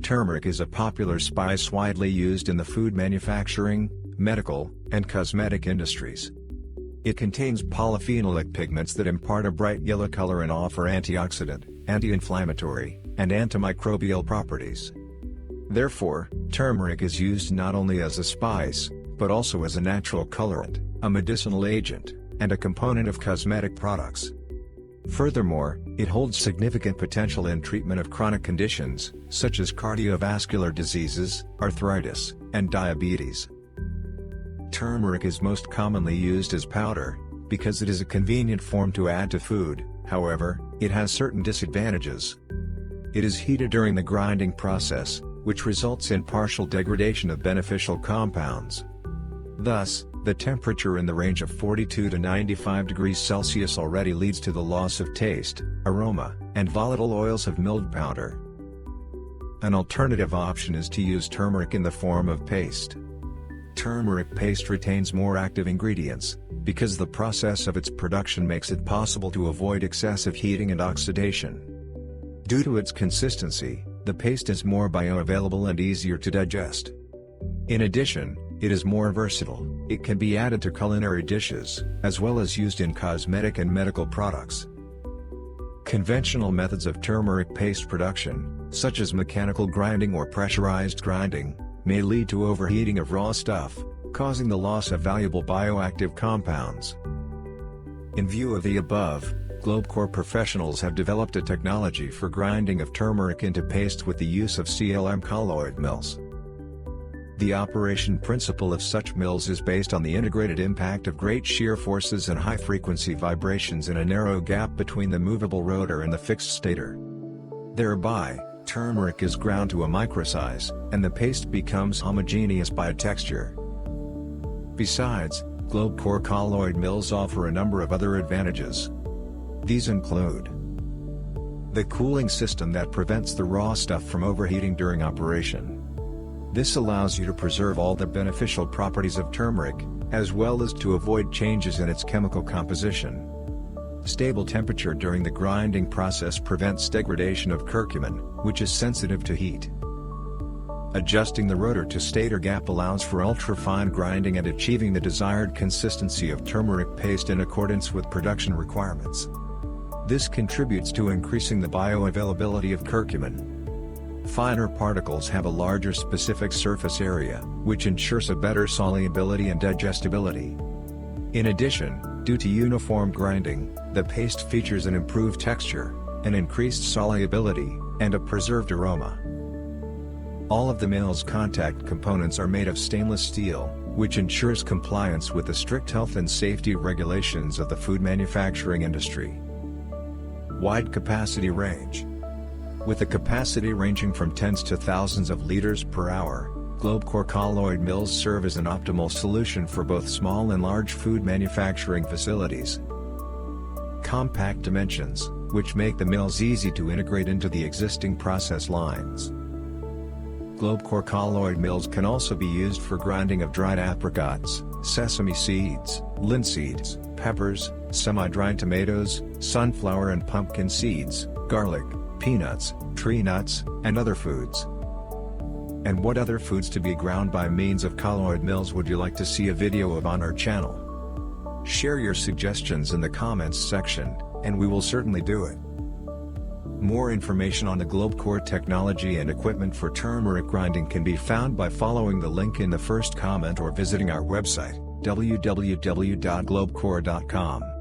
Turmeric is a popular spice widely used in the food manufacturing, medical, and cosmetic industries. It contains polyphenolic pigments that impart a bright yellow color and offer antioxidant, anti-inflammatory, and antimicrobial properties. Therefore, turmeric is used not only as a spice, but also as a natural colorant, a medicinal agent, and a component of cosmetic products. Furthermore, it holds significant potential in treatment of chronic conditions, such as cardiovascular diseases, arthritis, and diabetes. Turmeric is most commonly used as powder, because it is a convenient form to add to food. However, it has certain disadvantages. It is heated during the grinding process, which results in partial degradation of beneficial compounds. Thus, the temperature in the range of 42 to 95 degrees Celsius already leads to the loss of taste, aroma, and volatile oils of milled powder. An alternative option is to use turmeric in the form of paste. Turmeric paste retains more active ingredients, because the process of its production makes it possible to avoid excessive heating and oxidation. Due to its consistency, the paste is more bioavailable and easier to digest. In addition, it is more versatile. It can be added to culinary dishes, as well as used in cosmetic and medical products. Conventional methods of turmeric paste production, such as mechanical grinding or pressurized grinding, may lead to overheating of raw stuff, causing the loss of valuable bioactive compounds. In view of the above, GlobeCore professionals have developed a technology for grinding of turmeric into paste with the use of CLM Colloid mills. The operation principle of such mills is based on the integrated impact of great shear forces and high-frequency vibrations in a narrow gap between the movable rotor and the fixed stator. Thereby, turmeric is ground to a microsize, and the paste becomes homogeneous by texture. Besides, GlobeCore colloid mills offer a number of other advantages. These include the cooling system that prevents the raw stuff from overheating during operation. This allows you to preserve all the beneficial properties of turmeric, as well as to avoid changes in its chemical composition. Stable temperature during the grinding process prevents degradation of curcumin, which is sensitive to heat. Adjusting the rotor to stator gap allows for ultra-fine grinding and achieving the desired consistency of turmeric paste in accordance with production requirements. This contributes to increasing the bioavailability of curcumin. Finer particles have a larger specific surface area, which ensures a better solubility and digestibility. In addition, due to uniform grinding, the paste features an improved texture, an increased solubility, and a preserved aroma. All of the mill's contact components are made of stainless steel, which ensures compliance with the strict health and safety regulations of the food manufacturing industry. Wide capacity range. With a capacity ranging from tens to thousands of liters per hour, GlobeCore colloid mills serve as an optimal solution for both small and large food manufacturing facilities. Compact dimensions, which make the mills easy to integrate into the existing process lines. GlobeCore colloid mills can also be used for grinding of dried apricots, sesame seeds, linseeds, peppers, semi-dried tomatoes, sunflower and pumpkin seeds, garlic, peanuts, tree nuts, and other foods. And what other foods to be ground by means of colloid mills would you like to see a video of on our channel? Share your suggestions in the comments section, and we will certainly do it. More information on the GlobeCore technology and equipment for turmeric grinding can be found by following the link in the first comment or visiting our website, www.globecore.com.